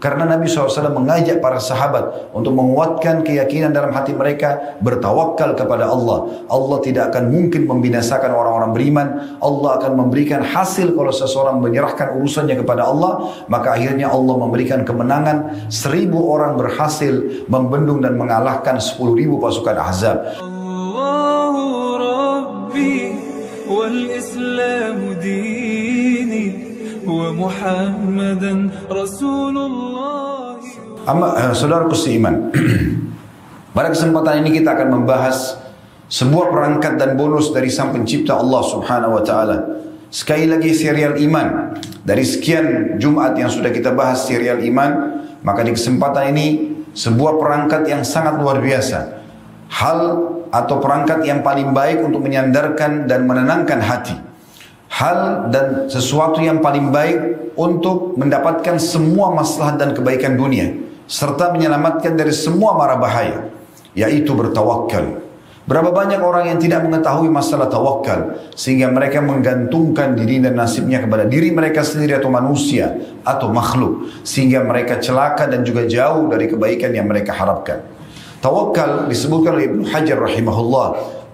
Karena Nabi SAW mengajak para sahabat untuk menguatkan keyakinan dalam hati mereka, bertawakal kepada Allah. Allah tidak akan mungkin membinasakan orang-orang beriman. Allah akan memberikan hasil kalau seseorang menyerahkan urusannya kepada Allah. Maka akhirnya Allah memberikan kemenangan. 1000 orang berhasil membendung dan mengalahkan 10.000 pasukan Ahzab. Allahu Rabbi wal Islam dini wa Muhammadan Rasulullah. Saudaraku seiman, pada kesempatan ini kita akan membahas sebuah perangkat dan bonus dari Sang Pencipta Allah Subhanahu wa taala. Sekali lagi serial iman. Dari sekian Jumat yang sudah kita bahas serial iman, maka di kesempatan ini sebuah perangkat yang sangat luar biasa. Hal atau perangkat yang paling baik untuk menyandarkan dan menenangkan hati. Hal dan sesuatu yang paling baik untuk mendapatkan semua maslahat dan kebaikan dunia, serta menyelamatkan dari semua mara bahaya, yaitu bertawakal. Berapa banyak orang yang tidak mengetahui masalah tawakal, sehingga mereka menggantungkan diri dan nasibnya kepada diri mereka sendiri atau manusia atau makhluk, sehingga mereka celaka dan juga jauh dari kebaikan yang mereka harapkan. Tawakal disebutkan oleh Ibnu Hajar rahimahullah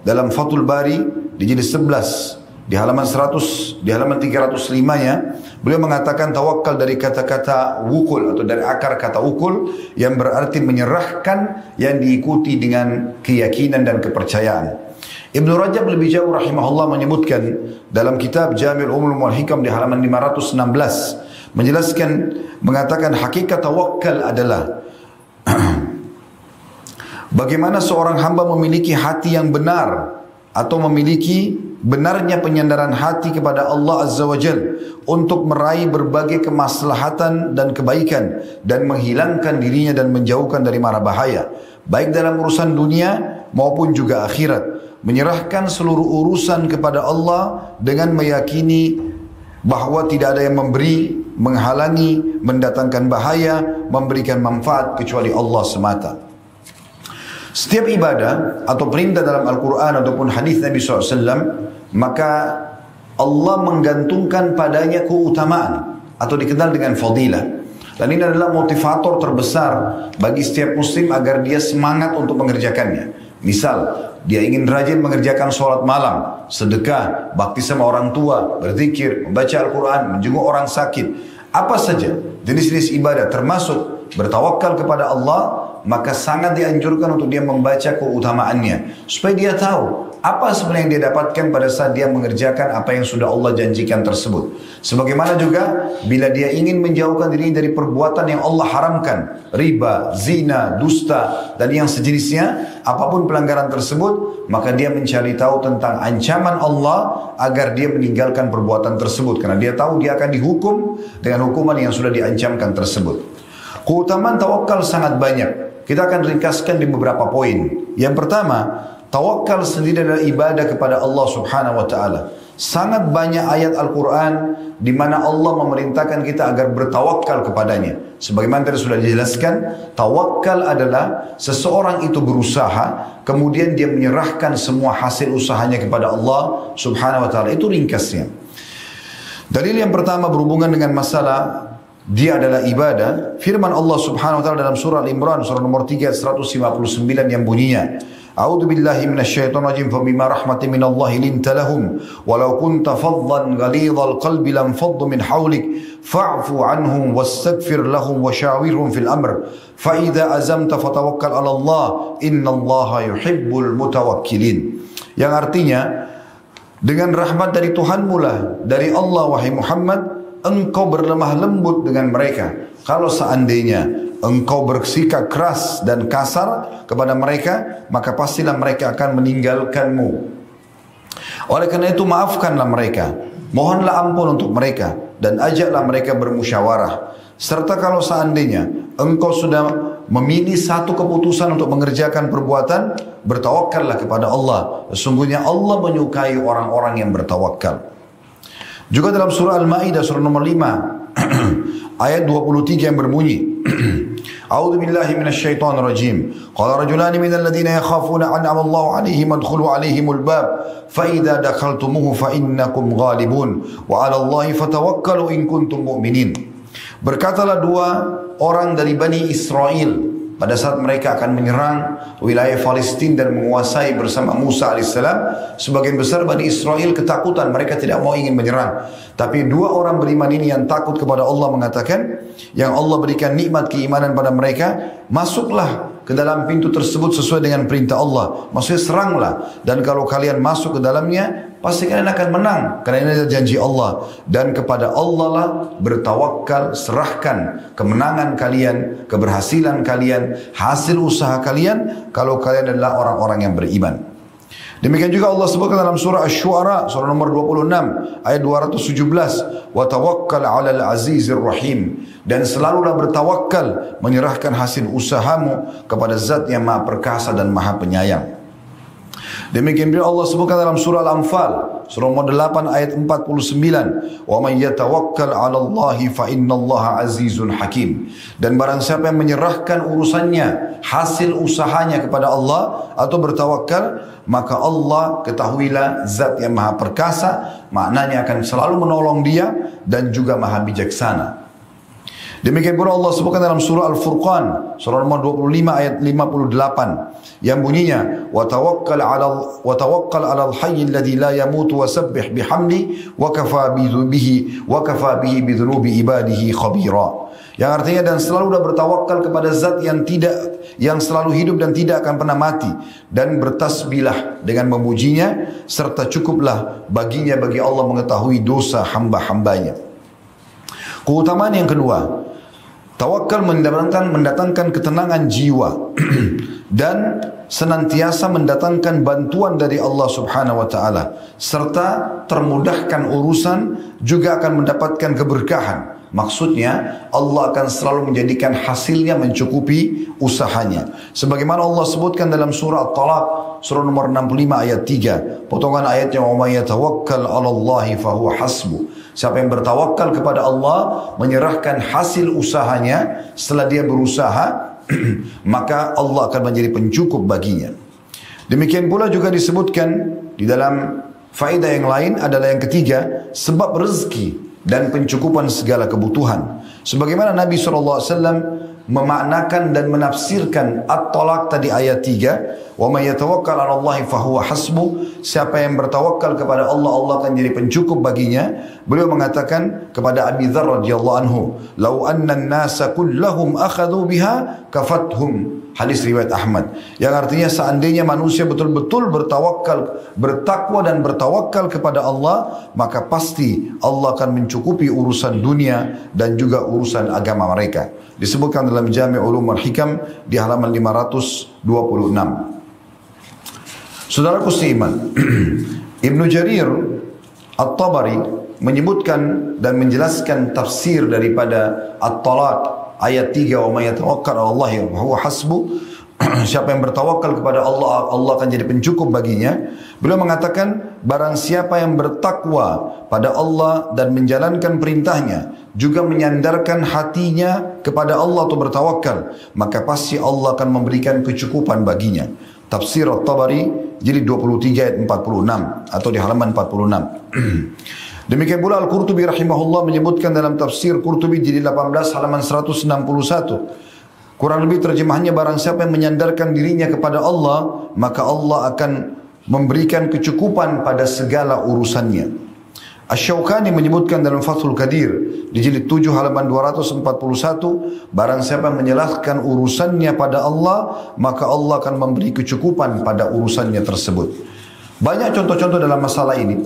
dalam Fathul Bari di jilid 11 di halaman 100, di halaman 305-nya, beliau mengatakan tawakal dari kata-kata wukul atau dari akar kata wukul yang berarti menyerahkan yang diikuti dengan keyakinan dan kepercayaan. Ibnu Rajab lebih jauh rahimahullah menyebutkan dalam kitab Jami' Ulum wal Hikam di halaman 516 menjelaskan, mengatakan hakikat tawakal adalah bagaimana seorang hamba memiliki hati yang benar atau memiliki benarnya penyandaran hati kepada Allah Azza wa Jal untuk meraih berbagai kemaslahatan dan kebaikan dan menghilangkan dirinya dan menjauhkan dari mara bahaya, baik dalam urusan dunia maupun juga akhirat. Menyerahkan seluruh urusan kepada Allah dengan meyakini bahwa tidak ada yang memberi, menghalangi, mendatangkan bahaya, memberikan manfaat kecuali Allah semata. Setiap ibadah atau perintah dalam Al-Quran ataupun hadis Nabi SAW, maka Allah menggantungkan padanya keutamaan atau dikenal dengan fadilah. Dan ini adalah motivator terbesar bagi setiap muslim agar dia semangat untuk mengerjakannya. Misal, dia ingin rajin mengerjakan sholat malam, sedekah, bakti sama orang tua, berzikir, membaca Al-Quran, menjenguk orang sakit. Apa saja jenis-jenis ibadah termasuk bertawakal kepada Allah, maka sangat dianjurkan untuk dia membaca keutamaannya, supaya dia tahu apa sebenarnya yang dia dapatkan pada saat dia mengerjakan apa yang sudah Allah janjikan tersebut. Sebagaimana juga bila dia ingin menjauhkan diri dari perbuatan yang Allah haramkan, riba, zina, dusta, dan yang sejenisnya, apapun pelanggaran tersebut, maka dia mencari tahu tentang ancaman Allah agar dia meninggalkan perbuatan tersebut, karena dia tahu dia akan dihukum dengan hukuman yang sudah diancamkan tersebut. Keutamaan tawakal sangat banyak. Kita akan ringkaskan di beberapa poin. Yang pertama, tawakal sendiri adalah ibadah kepada Allah Subhanahu wa taala. Sangat banyak ayat Al-Quran di mana Allah memerintahkan kita agar bertawakal kepadanya. Sebagaimana tadi sudah dijelaskan, tawakal adalah seseorang itu berusaha, kemudian dia menyerahkan semua hasil usahanya kepada Allah Subhanahu wa taala. Itu ringkasnya. Dalil yang pertama berhubungan dengan masalah dia adalah ibadah. Firman Allah Subhanahu wa taala dalam surah Al-Imran surah nomor 3 159 yang bunyinya, A'udzu billahi minasyaitonir rajim, fa bima rahmatin minallahi linta lahum walau kunta faddan ghalidhal qalbi lam faddu min hawlik fa'fu anhum wastaghfir lahum washawirhum fil amr fa idza azamta fatawakkal 'ala Allah innallaha yuhibbul mutawakkilin. Yang artinya, dengan rahmat dari Tuhanmu lah, dari Allah wahai Muhammad, engkau berlemah lembut dengan mereka. Kalau seandainya engkau bersikap keras dan kasar kepada mereka, maka pastilah mereka akan meninggalkanmu. Oleh karena itu maafkanlah mereka, mohonlah ampun untuk mereka, dan ajaklah mereka bermusyawarah. Serta kalau seandainya engkau sudah memilih satu keputusan untuk mengerjakan perbuatan, bertawakallah kepada Allah. Sesungguhnya Allah menyukai orang-orang yang bertawakal. Juga dalam surah Al-Ma'idah surah nomor 5 ayat 23 yang berbunyi, A'udzu billahi minasyaitonir rajim. Qala rajulani minal ladzina yakhafuna an'ama Allahu 'alaihim adkhulu 'alaihimul bab fa idza dakhaltumuhu fa innakum ghalibun wa 'ala Allahi fatawakkalu in kuntum mu'minin. Berkatalah dua orang dari Bani Israel pada saat mereka akan menyerang wilayah Palestina dan menguasai bersama Musa alaihissalam, sebagian besar Bani Israel ketakutan, mereka tidak mau ingin menyerang. Tapi dua orang beriman ini yang takut kepada Allah mengatakan, yang Allah berikan nikmat keimanan pada mereka, masuklah ke dalam pintu tersebut sesuai dengan perintah Allah. Maksudnya seranglah, dan kalau kalian masuk ke dalamnya, pasti kalian akan menang, karena ini adalah janji Allah. Dan kepada Allah lah bertawakal, serahkan kemenangan kalian, keberhasilan kalian, hasil usaha kalian, kalau kalian adalah orang-orang yang beriman. Demikian juga Allah sebutkan dalam surah Asy-Syu'ara, surah nomor 26, ayat 217, wa tawakkal 'alal 'azizir rahim, dan selalulah bertawakal, menyerahkan hasil usahamu kepada Zat yang Maha Perkasa dan Maha Penyayang. Demikian pula Allah sebutkan dalam surah Al-Anfal, surah nomor 8 ayat 49, wa may yatawakkal 'ala Allahi fa innallaha 'azizun hakim. Dan barang siapa yang menyerahkan urusannya, hasil usahanya kepada Allah atau bertawakal, maka Allah, ketahuilah, Zat yang Maha Perkasa, maknanya akan selalu menolong dia dan juga Maha Bijaksana. Demikian pula Allah sebutkan dalam surah Al-Furqan, surah nomor 25 ayat 58, yang bunyinya, wa tawakkal 'alal hayy alladhi la yamutu wasabbih bihamdi wa kafa bihi bidzunubi ibadihi khabira. Yang artinya, dan selalulah bertawakal kepada Zat yang selalu hidup dan tidak akan pernah mati, dan bertasbihlah dengan memujinya, serta cukuplah bagi Allah mengetahui dosa hamba-hambanya. Keutamaan yang kedua, tawakal mendatangkan ketenangan jiwa dan senantiasa mendatangkan bantuan dari Allah Subhanahu wa taala, serta termudahkan urusan, juga akan mendapatkan keberkahan. Maksudnya Allah akan selalu menjadikan hasilnya mencukupi usahanya. Sebagaimana Allah sebutkan dalam surah At-Talaq, surah nomor 65 ayat 3, potongan ayatnya, wa may yatawakkal 'alallahi fahuwa hasbuh. Siapa yang bertawakal kepada Allah, menyerahkan hasil usahanya setelah dia berusaha, maka Allah akan menjadi pencukup baginya. Demikian pula juga disebutkan di dalam faedah yang lain adalah yang ketiga, sebab rezeki dan pencukupan segala kebutuhan. Sebagaimana Nabi SAW memaknakan dan menafsirkan At-Talaq tadi ayat 3, wa may yatawakkal 'ala Allahi fahuwa hasbuh. Siapa yang bertawakal kepada Allah, Allah akan jadi pencukup baginya. Beliau mengatakan kepada Abi Dzar radhiyallahu anhu, "Lau anna an-nasa kullahum akhadhu biha kafathum." Hadis riwayat Ahmad, yang artinya seandainya manusia betul-betul bertakwa dan bertawakal kepada Allah, maka pasti Allah akan mencukupi urusan dunia dan juga urusan agama mereka. Disebutkan dalam Jami' Ulum wal Hikam di halaman 526. Saudaraku seiman, Ibnu Jarir At-Tabari menyebutkan dan menjelaskan tafsir daripada At-Talaq ayat 3, wa may yatawakkal 'ala Allahi wa huwa hasbuh. Siapa yang bertawakal kepada Allah, Allah akan jadi pencukup baginya. Beliau mengatakan, barang siapa yang bertakwa pada Allah dan menjalankan perintahnya, juga menyandarkan hatinya kepada Allah atau bertawakal, maka pasti Allah akan memberikan kecukupan baginya. Tafsir At-Tabari jilid 23 ayat 46 atau di halaman 46. Demikian pula Al-Qurtubi rahimahullah menyebutkan dalam tafsir Qurtubi jilid 18 halaman 161. Kurang lebih terjemahannya, barang siapa yang menyandarkan dirinya kepada Allah, maka Allah akan memberikan kecukupan pada segala urusannya. Asy-Syaukani menyebutkan dalam Fathul Qadir di jilid 7 halaman 241, barang siapa yang menyerahkan urusannya pada Allah, maka Allah akan memberi kecukupan pada urusannya tersebut. Banyak contoh-contoh dalam masalah ini.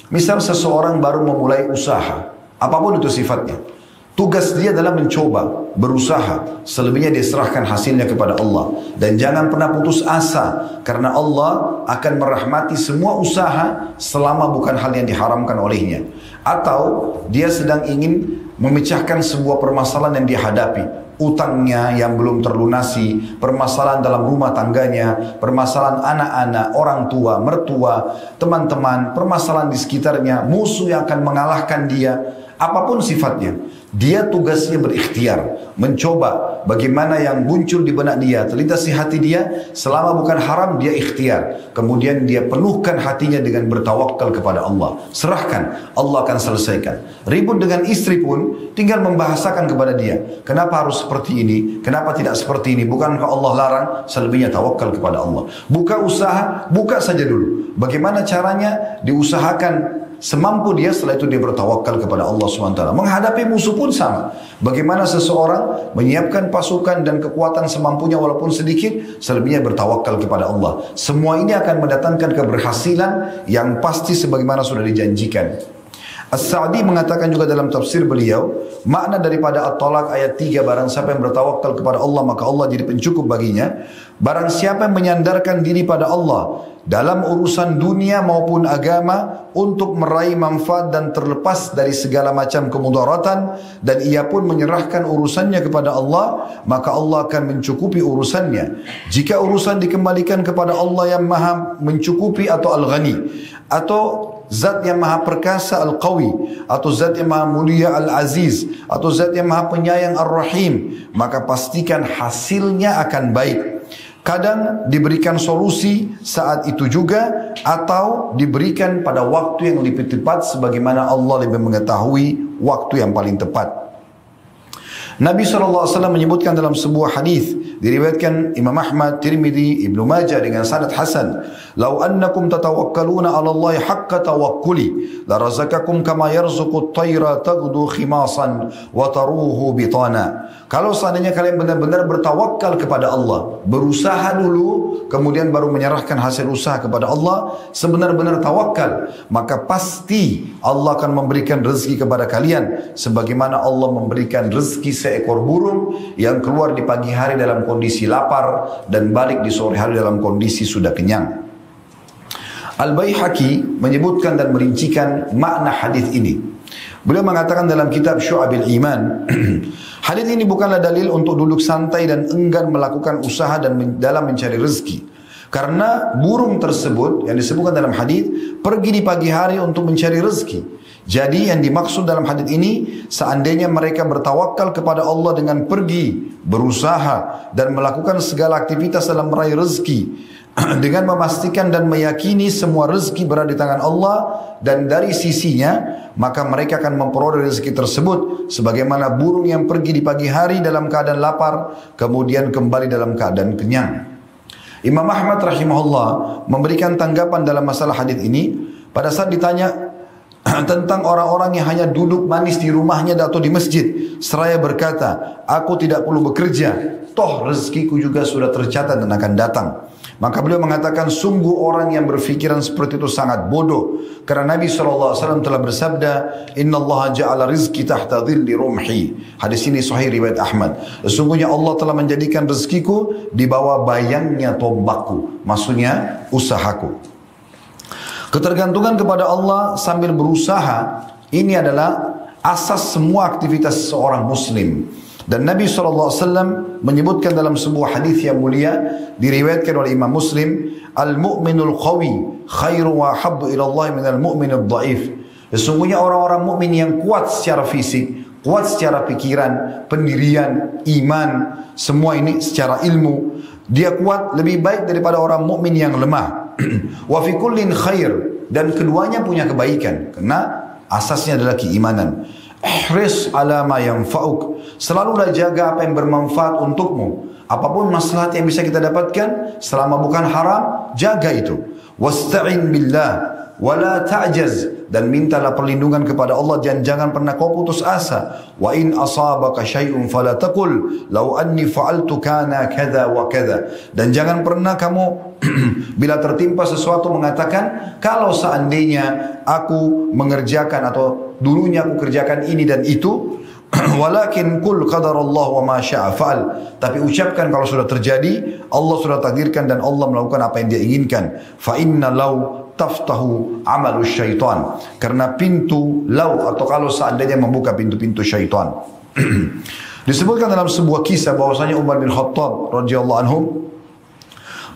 Misal seseorang baru memulai usaha, apapun itu sifatnya, tugas dia adalah mencoba, berusaha, selebihnya dia serahkan hasilnya kepada Allah. Dan jangan pernah putus asa, karena Allah akan merahmati semua usaha selama bukan hal yang diharamkan olehnya. Atau dia sedang ingin memecahkan sebuah permasalahan yang dihadapi, utangnya yang belum terlunasi, permasalahan dalam rumah tangganya, permasalahan anak-anak, orang tua, mertua, teman-teman, permasalahan di sekitarnya, musuh yang akan mengalahkan dia, apapun sifatnya. Dia tugasnya berikhtiar, mencoba bagaimana yang muncul di benak dia, terlintas di hati dia, selama bukan haram dia ikhtiar. Kemudian dia penuhkan hatinya dengan bertawakal kepada Allah. Serahkan, Allah akan selesaikan. Ribut dengan istri pun tinggal membahasakan kepada dia, kenapa harus seperti ini, kenapa tidak seperti ini, bukankah Allah larang? Selebihnya tawakal kepada Allah. Buka usaha, buka saja dulu. Bagaimana caranya? Diusahakan semampu dia, setelah itu dia bertawakal kepada Allah SWT. Menghadapi musuh pun sama. Bagaimana seseorang menyiapkan pasukan dan kekuatan semampunya walaupun sedikit, selebihnya bertawakal kepada Allah. Semua ini akan mendatangkan keberhasilan yang pasti sebagaimana sudah dijanjikan. As-Sa'di mengatakan juga dalam tafsir beliau, makna daripada At-Talaq ayat 3, barang siapa yang bertawakal kepada Allah maka Allah jadi pencukup baginya. Barang siapa yang menyandarkan diri pada Allah dalam urusan dunia maupun agama untuk meraih manfaat dan terlepas dari segala macam kemudaratan, dan ia pun menyerahkan urusannya kepada Allah, maka Allah akan mencukupi urusannya. Jika urusan dikembalikan kepada Allah yang maha mencukupi atau Al-Ghani, atau Zat yang maha perkasa Al-Qawi, atau Zat yang maha mulia Al-Aziz, atau Zat yang maha penyayang Ar-Rahim, maka pastikan hasilnya akan baik. Kadang diberikan solusi saat itu juga, atau diberikan pada waktu yang lebih tepat sebagaimana Allah lebih mengetahui waktu yang paling tepat. Nabi SAW menyebutkan dalam sebuah hadis diriwayatkan Imam Ahmad, Tirmidzi, Ibnu Majah dengan sanad hasan, "Lau annakum tatawakkaluna 'ala Allah haqqa tawakkuli, la razaqakum kama yarzuqu at-tayra taghdu khimasan wa taruhu bitana." Kalau seandainya kalian benar-benar bertawakal kepada Allah, berusaha dulu, kemudian baru menyerahkan hasil usaha kepada Allah, sebenar-benar tawakal, maka pasti Allah akan memberikan rezeki kepada kalian sebagaimana Allah memberikan rezeki seekor burung yang keluar di pagi hari dalam kondisi lapar dan balik di sore hari dalam kondisi sudah kenyang. Al-Baihaqi menyebutkan dan merincikan makna hadis ini. Beliau mengatakan dalam kitab Syu'abil Iman, hadis ini bukanlah dalil untuk duduk santai dan enggan melakukan usaha dan dalam mencari rezeki. Karena burung tersebut yang disebutkan dalam hadis pergi di pagi hari untuk mencari rezeki. Jadi yang dimaksud dalam hadis ini, seandainya mereka bertawakal kepada Allah dengan pergi, berusaha dan melakukan segala aktivitas dalam meraih rezeki, dengan memastikan dan meyakini semua rezeki berada di tangan Allah dan dari sisinya, maka mereka akan memperoleh rezeki tersebut sebagaimana burung yang pergi di pagi hari dalam keadaan lapar kemudian kembali dalam keadaan kenyang. Imam Ahmad rahimahullah memberikan tanggapan dalam masalah hadis ini pada saat ditanya tentang orang-orang yang hanya duduk manis di rumahnya atau di masjid seraya berkata, aku tidak perlu bekerja, toh rezekiku juga sudah tercatat dan akan datang. Maka beliau mengatakan, sungguh orang yang berfikiran seperti itu sangat bodoh. Karena Nabi SAW telah bersabda, Inna Allah ja'ala rizki tahta dhilli rumhi. Hadis ini sahih riwayat Ahmad. Sesungguhnya Allah telah menjadikan rezekiku di bawah bayangnya tombakku. Maksudnya usahaku. Ketergantungan kepada Allah sambil berusaha, ini adalah asas semua aktivitas seorang muslim. Dan Nabi SAW menyebutkan dalam sebuah hadis yang mulia diriwayatkan oleh Imam Muslim, al-mu'minul qawi khairu wa habbu ila Allah minal mu'minul dhaif. Sesungguhnya orang-orang mukmin yang kuat secara fisik, kuat secara pikiran, pendirian, iman, semua ini secara ilmu, dia kuat lebih baik daripada orang mukmin yang lemah. Wa fi kullin khair, dan keduanya punya kebaikan karena asasnya adalah keimanan. Ihris ala ma yanfa'uk, selalulah jaga apa yang bermanfaat untukmu. Apapun maslahat yang bisa kita dapatkan selama bukan haram, jaga itu. Wasta'in billah wala ta'jaz, dan mintalah perlindungan kepada Allah dan jangan pernah kau putus asa. Wa in asabaka syai'un fala taqul law anni fa'altu kana kadza wa kadza, dan jangan pernah kamu bila tertimpa sesuatu mengatakan kalau seandainya aku mengerjakan atau dulunya aku kerjakan ini dan itu. Walakin kul qadarallah wa ma syaa fa'al, tapi ucapkan kalau sudah terjadi, Allah sudah takdirkan dan Allah melakukan apa yang dia inginkan. Fa inna law taftahu amalus syaitan, karena pintu law atau kalau seandainya membuka pintu-pintu syaitan. Disebutkan dalam sebuah kisah bahwasanya Umar bin Khattab radhiyallahu anhu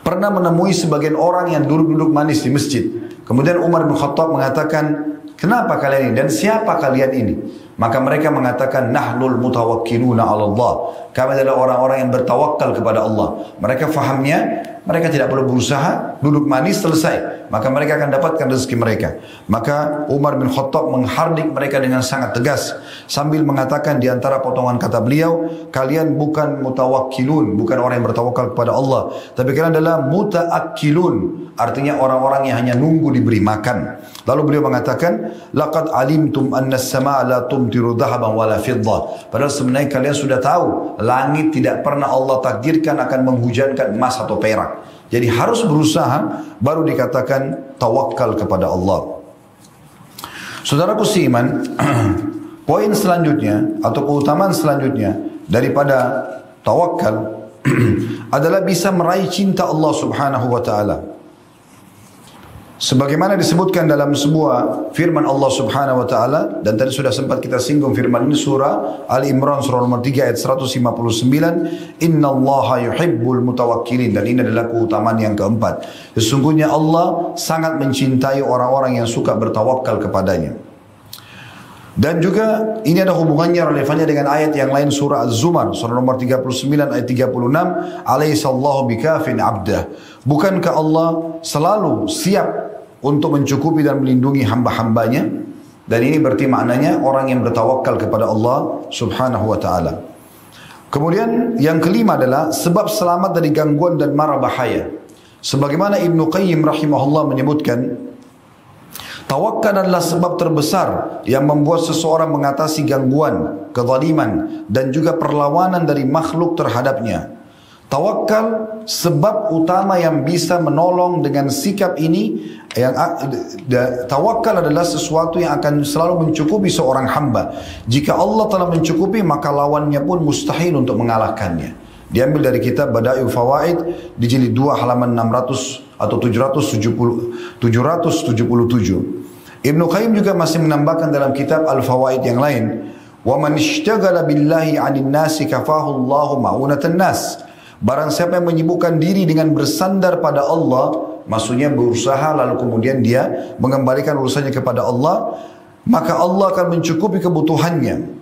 pernah menemui sebagian orang yang duduk-duduk manis di masjid. Kemudian Umar bin Khattab mengatakan, kenapa kalian ini dan siapa kalian ini? Maka mereka mengatakan, nahnul mutawakkiluna 'ala Allah. Kami adalah orang-orang yang bertawakal kepada Allah. Mereka fahamnya, mereka tidak perlu berusaha, duduk manis selesai. Maka mereka akan dapatkan rezeki mereka. Maka Umar bin Khattab menghardik mereka dengan sangat tegas. Sambil mengatakan di antara potongan kata beliau, kalian bukan mutawakkilun, bukan orang yang bertawakal kepada Allah. Tapi kalian adalah mutaakkilun. Artinya orang-orang yang hanya nunggu diberi makan. Lalu beliau mengatakan, laqad alimtum anna as-samaa la tumtiru dhahaban wala fiddah. Padahal sebenarnya kalian sudah tahu, langit tidak pernah Allah takdirkan akan menghujankan emas atau perak. Jadi harus berusaha, baru dikatakan tawakal kepada Allah. Saudaraku seiman, poin selanjutnya atau keutamaan selanjutnya daripada tawakal adalah bisa meraih cinta Allah Subhanahu wa taala. Sebagaimana disebutkan dalam sebuah firman Allah Subhanahu wa taala, dan tadi sudah sempat kita singgung firman ini, surah Ali Imran surah nomor 3 ayat 159, innallaha yuhibbul mutawakkilin, dan ini adalah keutamaan yang keempat. Sesungguhnya Allah sangat mencintai orang-orang yang suka bertawakal kepadanya. Dan juga ini ada hubungannya, relevannya dengan ayat yang lain, surah Az-Zumar surah nomor 39 ayat 36, alaihissallahu bikafin abdah. Bukankah Allah selalu siap untuk mencukupi dan melindungi hamba-hambanya? Dan ini berarti maknanya orang yang bertawakal kepada Allah Subhanahu wa taala. Kemudian yang kelima adalah sebab selamat dari gangguan dan mara bahaya. Sebagaimana Ibnu Qayyim rahimahullah menyebutkan, tawakal adalah sebab terbesar yang membuat seseorang mengatasi gangguan, kezaliman, dan juga perlawanan dari makhluk terhadapnya. Tawakal sebab utama yang bisa menolong dengan sikap ini. Tawakal adalah sesuatu yang akan selalu mencukupi seorang hamba. Jika Allah telah mencukupi, maka lawannya pun mustahil untuk mengalahkannya. Diambil dari kitab Bada'iul Fawaid di jilid 2 halaman 600 atau 777. Ibnu Qayyim juga masih menambahkan dalam kitab Al-Fawaid yang lain, wa man ishtaghala billahi 'anil nasi kafahu Allahu ma'unatan nas. Barang siapa yang menyibukkan diri dengan bersandar pada Allah, maksudnya berusaha lalu kemudian dia mengembalikan urusannya kepada Allah, maka Allah akan mencukupi kebutuhannya.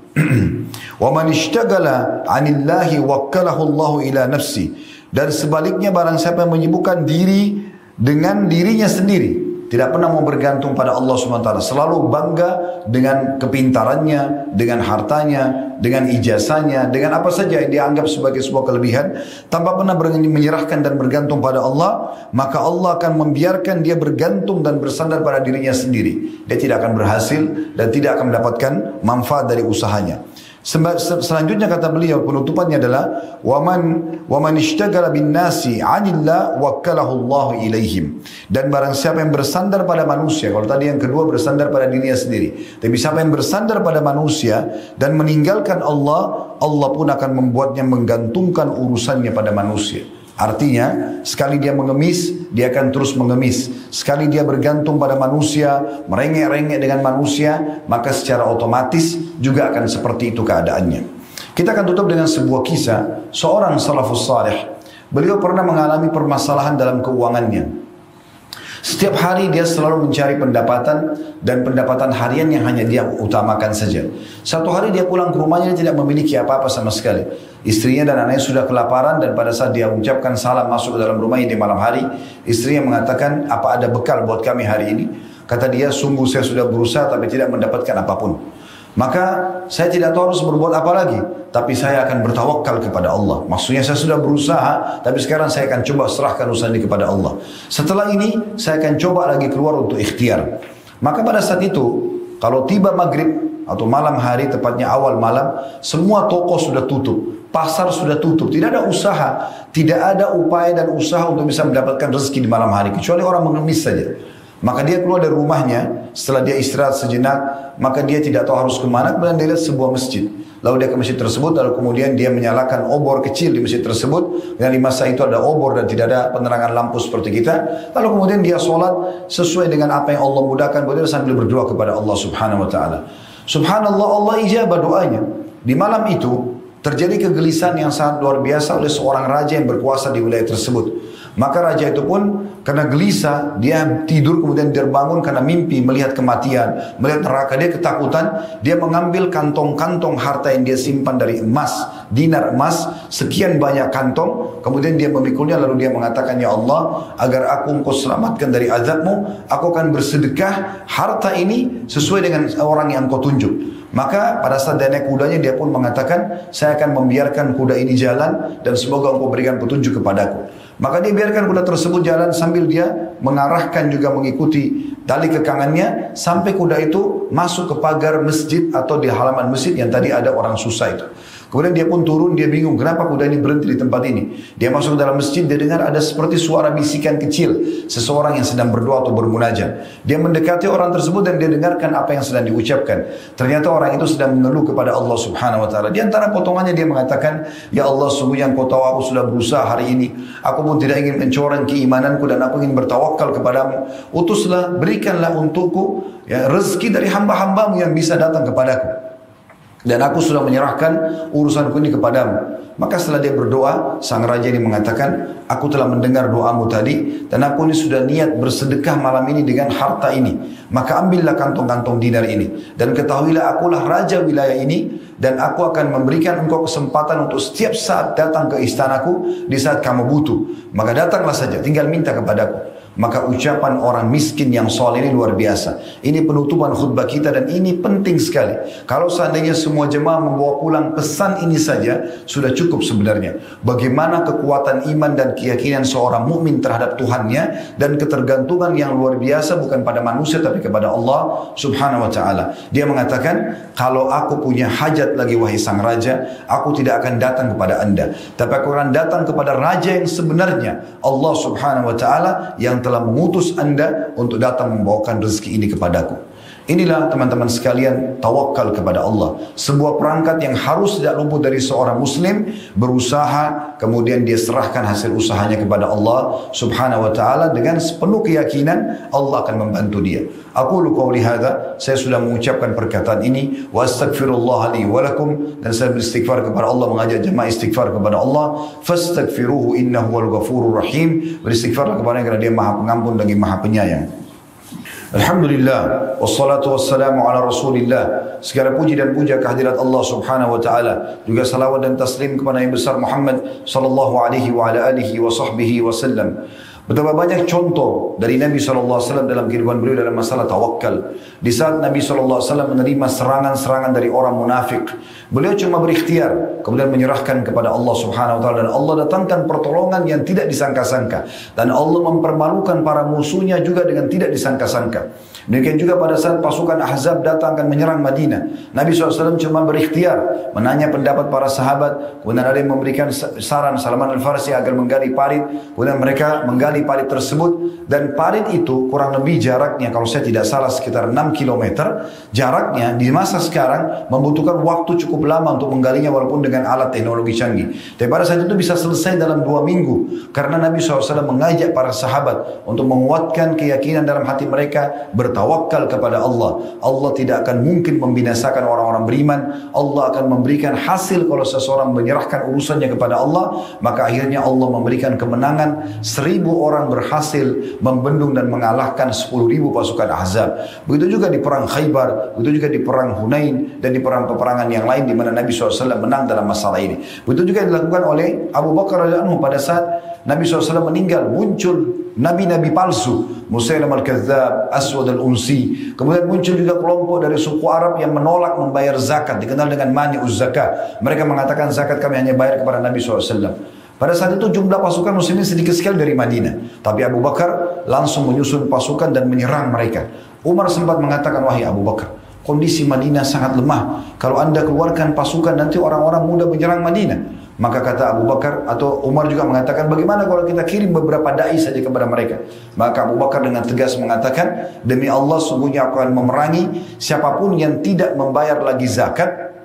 Wa man ishtaghala 'anillahi wakkalahu Allahu ila nafsi. Dan sebaliknya barang siapa yang menyibukkan diri dengan dirinya sendiri, tidak pernah mau bergantung pada Allah SWT, selalu bangga dengan kepintarannya, dengan hartanya, dengan ijazahnya, dengan apa saja yang dianggap sebagai sebuah kelebihan, tanpa pernah menyerahkan dan bergantung pada Allah, maka Allah akan membiarkan dia bergantung dan bersandar pada dirinya sendiri. Dia tidak akan berhasil dan tidak akan mendapatkan manfaat dari usahanya. Selanjutnya kata beliau, penutupannya adalah waman ishtaghala bin nasi 'anillah wakkalahu Allah ilaihim. Dan barang siapa yang bersandar pada manusia, kalau tadi yang kedua bersandar pada dirinya sendiri, tapi siapa yang bersandar pada manusia dan meninggalkan Allah, Allah pun akan membuatnya menggantungkan urusannya pada manusia. Artinya, sekali dia mengemis, dia akan terus mengemis. Sekali dia bergantung pada manusia, merengek-rengek dengan manusia, maka secara otomatis juga akan seperti itu keadaannya. Kita akan tutup dengan sebuah kisah seorang salafus salih. Beliau pernah mengalami permasalahan dalam keuangannya. Setiap hari dia selalu mencari pendapatan, dan pendapatan harian yang hanya dia utamakan saja. Satu hari dia pulang ke rumahnya, dia tidak memiliki apa-apa sama sekali. Istrinya dan anaknya sudah kelaparan, dan pada saat dia mengucapkan salam masuk ke dalam rumahnya di malam hari, istrinya mengatakan, apa ada bekal buat kami hari ini? Kata dia, sungguh saya sudah berusaha tapi tidak mendapatkan apapun. Maka saya tidak tahu harus berbuat apa lagi, tapi saya akan bertawakal kepada Allah. Maksudnya saya sudah berusaha, tapi sekarang saya akan coba serahkan usaha ini kepada Allah. Setelah ini saya akan coba lagi keluar untuk ikhtiar. Maka pada saat itu, kalau tiba maghrib atau malam hari, tepatnya awal malam, semua toko sudah tutup, pasar sudah tutup, tidak ada usaha, tidak ada upaya dan usaha untuk bisa mendapatkan rezeki di malam hari, kecuali orang mengemis saja. Maka dia keluar dari rumahnya, setelah dia istirahat sejenak, maka dia tidak tahu harus kemana, kemudian dia lihat sebuah masjid. Lalu dia ke masjid tersebut, lalu kemudian dia menyalakan obor kecil di masjid tersebut. Dan di masa itu ada obor dan tidak ada penerangan lampu seperti kita. Lalu kemudian dia sholat sesuai dengan apa yang Allah mudahkan, kemudian sambil berdoa kepada Allah Subhanahu Wa Taala. Subhanallah, Allah ijabah doanya. Di malam itu terjadi kegelisahan yang sangat luar biasa oleh seorang raja yang berkuasa di wilayah tersebut. Maka raja itu pun karena gelisah, dia tidur kemudian terbangun karena mimpi melihat kematian, melihat neraka. Dia ketakutan, dia mengambil kantong-kantong harta yang dia simpan dari emas, dinar emas, sekian banyak kantong. Kemudian dia memikulnya lalu dia mengatakan, ya Allah, agar engkau selamatkan dari azabmu, aku akan bersedekah harta ini sesuai dengan orang yang engkau tunjuk. Maka pada saat dia naik kudanya, dia pun mengatakan, saya akan membiarkan kuda ini jalan dan semoga engkau berikan petunjuk kepadaku. Maka dia biarkan kuda tersebut jalan sambil dia mengarahkan juga mengikuti tali kekangannya sampai kuda itu masuk ke pagar masjid atau di halaman masjid yang tadi ada orang susah itu. Kemudian dia pun turun, dia bingung kenapa kuda ini berhenti di tempat ini. Dia masuk ke dalam masjid, dia dengar ada seperti suara bisikan kecil, seseorang yang sedang berdoa atau bermunajat. Dia mendekati orang tersebut dan dia dengarkan apa yang sedang diucapkan. Ternyata orang itu sedang mengeluh kepada Allah Subhanahu wa taala. Di antara potongannya dia mengatakan, ya Allah, sungguhnya engkau tahu aku sudah berusaha hari ini. Aku pun tidak ingin mencoreng keimananku dan aku ingin bertawakal kepadamu. Utuslah, berikanlah untukku ya, rezeki dari hamba-hambamu yang bisa datang kepadaku. Dan aku sudah menyerahkan urusanku ini kepadamu. Maka setelah dia berdoa, sang raja ini mengatakan, aku telah mendengar doamu tadi, dan aku ini sudah niat bersedekah malam ini dengan harta ini. Maka ambillah kantong-kantong dinar ini. Dan ketahuilah akulah raja wilayah ini, dan aku akan memberikan engkau kesempatan untuk setiap saat datang ke istanaku di saat kamu butuh. Maka datanglah saja, tinggal minta kepadaku. Maka ucapan orang miskin yang soleh ini luar biasa. Ini penutupan khutbah kita dan ini penting sekali. Kalau seandainya semua jemaah membawa pulang pesan ini saja, sudah cukup sebenarnya. Bagaimana kekuatan iman dan keyakinan seorang mukmin terhadap Tuhannya dan ketergantungan yang luar biasa bukan pada manusia tapi kepada Allah Subhanahu wa taala. Dia mengatakan, kalau aku punya hajat lagi wahai sang raja, aku tidak akan datang kepada Anda, tapi aku akan datang kepada raja yang sebenarnya, Allah Subhanahu wa taala yang telah mengutus Anda untuk datang membawakan rezeki ini kepadaku. Inilah teman-teman sekalian, tawakal kepada Allah. Sebuah perangkat yang harus tidak luput dari seorang muslim, berusaha kemudian dia serahkan hasil usahanya kepada Allah Subhanahu wa taala dengan sepenuh keyakinan Allah akan membantu dia. Aku qauli hadza, saya sudah mengucapkan perkataan ini, wa astaghfirullah li wa lakum, dan saya beristighfar kepada Allah, mengajak jemaah istighfar kepada Allah. Fastaghfiruhu innahu wal ghafurur rahim. Beristighfarlah kepada-Nya karena Dia Maha Pengampun lagi Maha Penyayang. Alhamdulillah, wassalatu wassalamu ala rasulillah. Segala puji dan puja kehadirat Allah Subhanahu wa ta'ala, juga salawat dan taslim kepada Nabi besar Muhammad sallallahu alaihi wa ala alihi wa sahbihi wasallam. Betapa banyak contoh dari Nabi SAW dalam kehidupan beliau dalam masalah tawakal. Di saat Nabi SAW menerima serangan-serangan dari orang munafik, beliau cuma berikhtiar, kemudian menyerahkan kepada Allah Subhanahu wa taala, dan Allah datangkan pertolongan yang tidak disangka-sangka, dan Allah mempermalukan para musuhnya juga dengan tidak disangka-sangka. Demikian juga pada saat pasukan Ahzab datang akan menyerang Madinah, Nabi SAW cuma berikhtiar menanya pendapat para sahabat, kemudian ada yang memberikan saran Salman Al-Farsi agar menggali parit, kemudian mereka menggali parit tersebut, dan parit itu kurang lebih jaraknya kalau saya tidak salah sekitar 6 km. Jaraknya di masa sekarang membutuhkan waktu cukup lama untuk menggalinya walaupun dengan alat teknologi canggih. Tapi pada saat itu bisa selesai dalam 2 minggu karena Nabi SAW mengajak para sahabat untuk menguatkan keyakinan dalam hati mereka, bertawakal kepada Allah. Allah tidak akan mungkin membinasakan orang-orang beriman. Allah akan memberikan hasil kalau seseorang menyerahkan urusannya kepada Allah. Maka akhirnya Allah memberikan kemenangan. 1000 orang berhasil membendung dan mengalahkan 10.000 pasukan Ahzab. Begitu juga di perang Khaybar, begitu juga di perang Hunain, dan di perang-peperangan yang lain di mana Nabi SAW menang dalam masalah ini. Begitu juga dilakukan oleh Abu Bakar radhiyallahu anhu pada saat Nabi SAW meninggal, muncul nabi-nabi palsu, Musailam al-Kadzdzab, Aswad al-Unsi. Kemudian muncul juga kelompok dari suku Arab yang menolak membayar zakat, dikenal dengan mani'uz zakat. Mereka mengatakan zakat kami hanya bayar kepada Nabi SAW. Pada saat itu jumlah pasukan muslimin sedikit sekali dari Madinah. Tapi Abu Bakar langsung menyusun pasukan dan menyerang mereka. Umar sempat mengatakan, wahai Abu Bakar, kondisi Madinah sangat lemah. Kalau anda keluarkan pasukan nanti orang-orang mudah menyerang Madinah. Maka kata Abu Bakar atau Umar juga mengatakan, bagaimana kalau kita kirim beberapa dai saja kepada mereka? Maka Abu Bakar dengan tegas mengatakan, demi Allah sungguhnya aku akan memerangi siapapun yang tidak membayar lagi zakat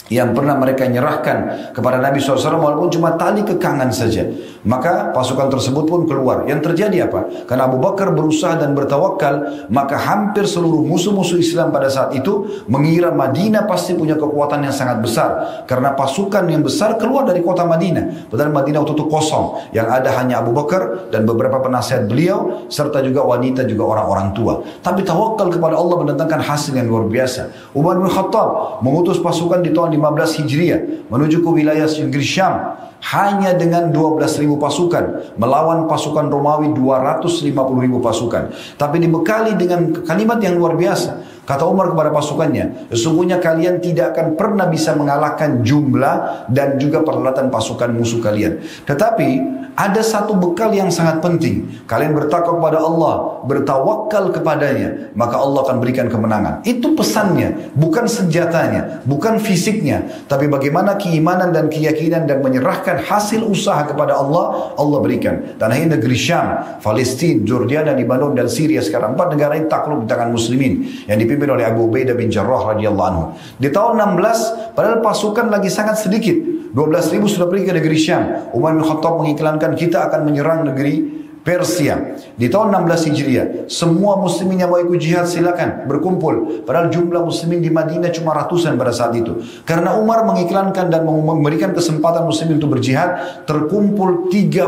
yang pernah mereka nyerahkan kepada Nabi SAW walaupun cuma tali kekangan saja. Maka pasukan tersebut pun keluar. Yang terjadi apa? Karena Abu Bakar berusaha dan bertawakal, maka hampir seluruh musuh-musuh Islam pada saat itu mengira Madinah pasti punya kekuatan yang sangat besar. Karena pasukan yang besar keluar dari kota Madinah. Padahal Madinah waktu itu kosong. Yang ada hanya Abu Bakar dan beberapa penasihat beliau, serta juga wanita, juga orang-orang tua. Tapi tawakal kepada Allah mendatangkan hasil yang luar biasa. Umar bin Khattab mengutus pasukan di tahun 15 Hijriah menuju ke wilayah negeri Syam hanya dengan 12.000 pasukan melawan pasukan Romawi 250.000 pasukan. Tapi dibekali dengan kalimat yang luar biasa. Kata Umar kepada pasukannya, sesungguhnya kalian tidak akan pernah bisa mengalahkan jumlah dan juga peralatan pasukan musuh kalian. Tetapi ada satu bekal yang sangat penting. Kalian bertakwa kepada Allah, bertawakal kepadanya, maka Allah akan berikan kemenangan. Itu pesannya, bukan senjatanya, bukan fisiknya, tapi bagaimana keimanan dan keyakinan dan menyerahkan hasil usaha kepada Allah, Allah berikan. Tanah ini negeri Syam, Palestina, Jordania, Lebanon dan Syria sekarang 4 negara ini takluk di tangan muslimin yang dipimpin oleh Abu Ubaidah bin Jarrah radhiyallahu anhu. Di tahun 16, padahal pasukan lagi sangat sedikit, 12.000 sudah pergi ke negeri Syam. Umar bin Khattab mengiklankan kita akan menyerang negeri Persia. Di tahun 16 Hijriah, semua muslimin yang mau ikut jihad silakan berkumpul. Padahal jumlah muslimin di Madinah cuma ratusan pada saat itu. Karena Umar mengiklankan dan memberikan kesempatan muslimin untuk berjihad, terkumpul 30.000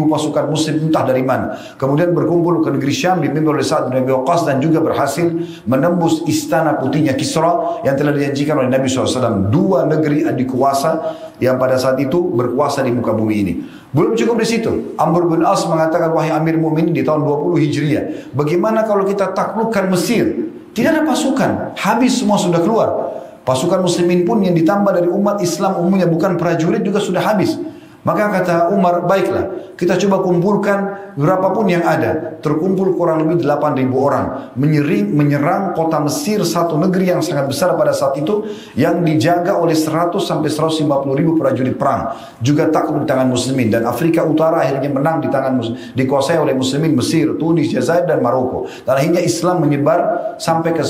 pasukan muslim entah dari mana. Kemudian berkumpul ke negeri Syam dipimpin oleh Sa'ad bin Abi Waqqas dan juga berhasil menembus istana putihnya Kisra yang telah dijanjikan oleh Nabi SAW. 2 negeri adik kuasa yang pada saat itu berkuasa di muka bumi ini. Belum cukup di situ. Amr bin As mengatakan, wahai Amir Mu'minin, di tahun 20 Hijriah, bagaimana kalau kita taklukkan Mesir? Tidak ada pasukan, habis semua sudah keluar. Pasukan muslimin pun yang ditambah dari umat Islam umumnya bukan prajurit juga sudah habis. Maka kata Umar, baiklah, kita coba kumpulkan berapapun yang ada. Terkumpul kurang lebih 8.000 orang. Menyerang kota Mesir, satu negeri yang sangat besar pada saat itu, yang dijaga oleh 100 sampai 150.000 prajurit perang. Juga takluk di tangan muslimin. Dan Afrika Utara akhirnya menang dikuasai oleh muslimin, Mesir, Tunis, Jazair dan Maroko. Dan akhirnya Islam menyebar sampai ke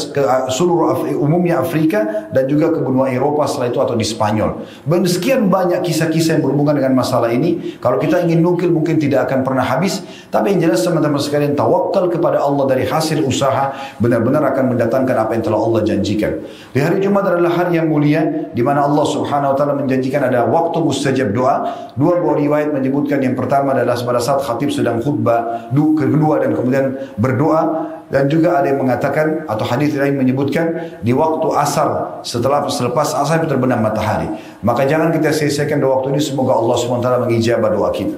seluruh umumnya Afrika dan juga ke benua Eropa setelah itu atau di Spanyol. Dan sekian banyak kisah-kisah yang berhubungan dengan masalah ini. Kalau kita ingin nukil mungkin tidak akan pernah habis. Tapi yang jelas teman-teman sekalian, tawakal kepada Allah dari hasil usaha benar-benar akan mendatangkan apa yang telah Allah janjikan. Di hari Jumat adalah hari yang mulia di mana Allah Subhanahu wa taala menjanjikan ada waktu mustajab doa. 2 buah riwayat menyebutkan yang pertama adalah pada saat khatib sedang khutbah, kedua dan kemudian berdoa. Dan juga ada yang mengatakan atau hadis lain menyebutkan di waktu asar, selepas asar itu terbenam matahari. Maka jangan kita sia-siakan doa waktu ini, semoga Allah SWT mengijabah doa kita.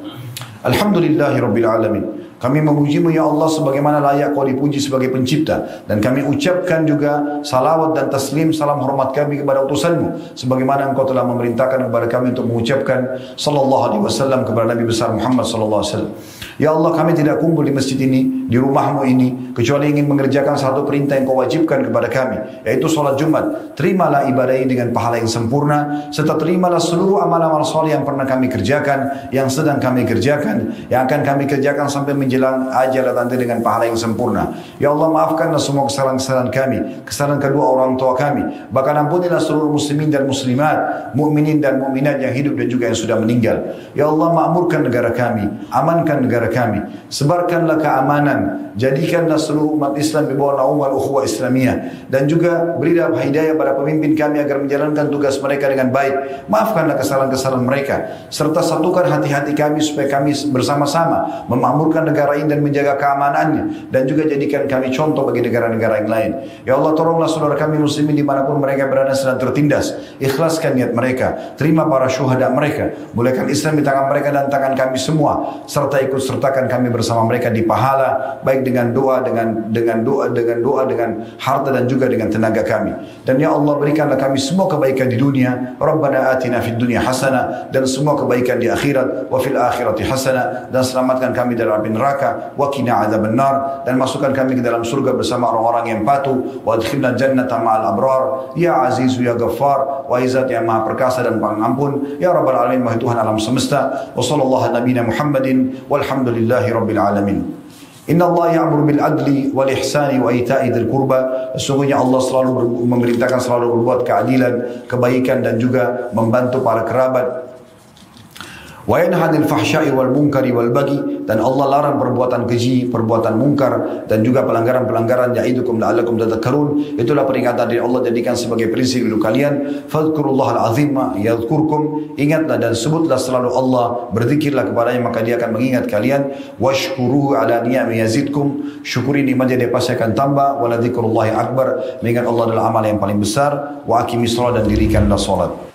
Alhamdulillahirabbil alamin. Kami memuji-Mu ya Allah sebagaimana layak Kau dipuji sebagai pencipta, dan kami ucapkan juga salawat dan taslim salam hormat kami kepada utusan-Mu sebagaimana Engkau telah memerintahkan kepada kami untuk mengucapkan sallallahu alaihi wasallam kepada Nabi besar Muhammad sallallahu alaihi wasallam. Ya Allah, kami tidak kumpul di masjid ini, di rumah-Mu ini, kecuali ingin mengerjakan satu perintah yang Kau wajibkan kepada kami, yaitu salat Jumat. Terimalah ibadah ini dengan pahala yang sempurna, serta terimalah seluruh amal-amal saleh yang pernah kami kerjakan, yang sedang kami kerjakan, yang akan kami kerjakan sampai menjelang ajal nanti dengan pahala yang sempurna. Ya Allah, maafkanlah semua kesalahan-kesalahan kami, kesalahan kedua orang tua kami. Bahkan ampunilah seluruh muslimin dan muslimat, mukminin dan mukminat yang hidup dan juga yang sudah meninggal. Ya Allah, makmurkan negara kami, amankan negara kami, sebarkanlah keamanan, jadikanlah seluruh umat Islam di bawah naungan ukhuwah Islamiyah, dan juga berilah hidayah pada pemimpin kami agar menjalankan tugas mereka dengan baik. Maafkanlah kesalahan-kesalahan mereka, serta satukan hati-hati kami supaya kami bersama-sama memakmurkan negara ini dan menjaga keamanannya, dan juga jadikan kami contoh bagi negara-negara yang lain. Ya Allah, tolonglah saudara kami muslimin dimanapun mereka berada sedang tertindas. Ikhlaskan niat mereka, terima para syuhada mereka, muliakan Islam di tangan mereka dan tangan kami semua, serta ikut sertakan kami bersama mereka di pahala, baik dengan doa, dengan harta dan juga dengan tenaga kami. Dan ya Allah, berikanlah kami semua kebaikan di dunia. Rabbana atina fid dunya hasanah, dan semua kebaikan di akhirat. Wa fil akhirati hasanah, dan selamatkan kami dari api neraka. Wa qina adzabannar, dan masukkan kami ke dalam surga bersama orang-orang yang patuh. Wa adkhilna jannata ma'al abrar. Ya Azizu ya Ghaffar, wa Izzat yang Maha Perkasa dan Pengampun. Ya Rabbal Alamin, wahai Tuhan alam semesta. Wa sallallahu nabiyana Muhammadin walhamdulillahi rabbil alamin. Inna Allah ya'muru bil adli wal ihsani wa ita'i dzil qurba. Sesungguhnya Allah selalu memerintahkan selalu berbuat keadilan, kebaikan dan juga membantu para kerabat. Wa yanha 'anil fahsya'i wal munkari wal baghi, dan Allah larang perbuatan keji, perbuatan mungkar dan juga pelanggaran-pelanggaran. Ya'idukum la'allakum tadhakkarun. Itulah peringatan dari Allah, jadikan sebagai prinsip hidup kalian. Fadhkurullahal 'azima yadhkurkum. Ingatlah dan sebutlah selalu Allah, berzikirlah kepadanya maka Dia akan mengingat kalian. Washkuruhu 'ala ni'ami yazidkum. Syukuri nikmat Dia pasti akan tambah. Wa la dzikrullahi akbar. Mengingat Allah adalah amal yang paling besar. Wa aqimis shalah, dan dirikanlah salat.